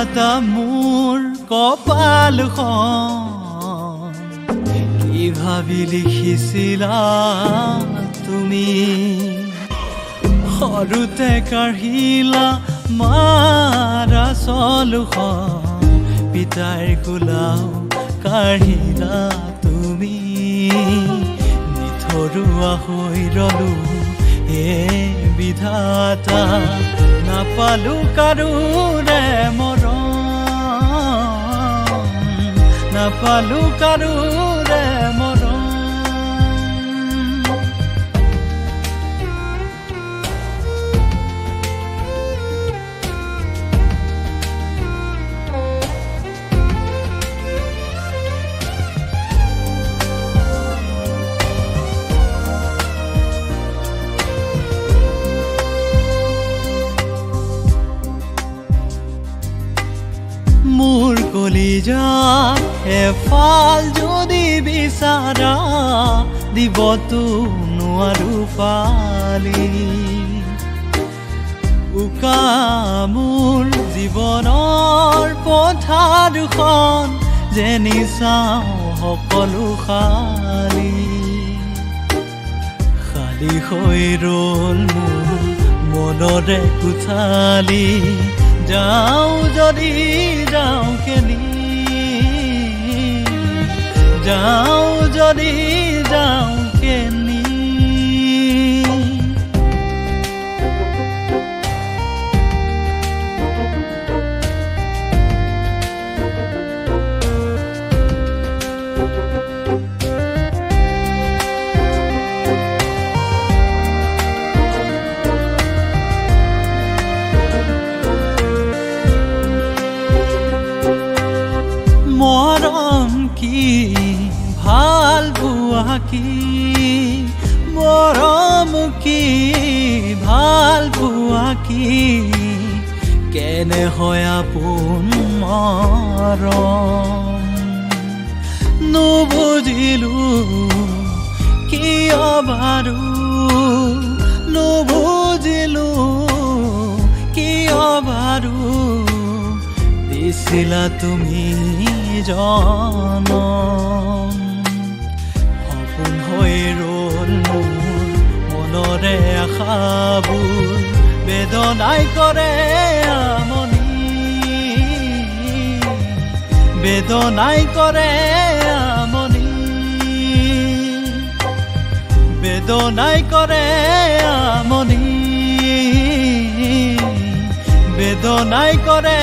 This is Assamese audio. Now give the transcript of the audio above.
বিধাতা মোৰ কপালখন কি ভাবি লিখিছিলা তুমি সৰুতে কাঢ়িলা মাৰা চলুখন পিতাইৰ কোলাও কাঢ়িলা তুমি নিথৰুৱা হৈ ৰলো হে বিধাতা নাপালো কাৰোৰে মৰম নাপালো কাৰোৰে মৰম মোৰ কলিজাত এফাল যদি বিচাৰা দিবতো নোৱাৰো পালি উকা মোৰ জীৱনৰ পথাৰখন যেনি চাওঁ সকলো খালী খালী হৈ ৰ'ল মোৰ মনৰে কোঠালি যাওঁ যদি যাওঁ কেনি যাওঁ যদি যাওঁ কেনি মৰম কি ভাল পোৱা কি মৰম কি ভাল পোৱা কি কেনে হয় আপোন মৰম নুবুজিলো কিয় বাৰু নুবুজিলো কিয় বাৰু দিছিলা তুমি জনম সপোন হৈ ৰ'ল মোৰ মনৰে আশাবোৰ বেদনাই কৰে আমনি বেদনাই কৰে আমনি বেদনাই কৰে আমনি বেদনাই কৰে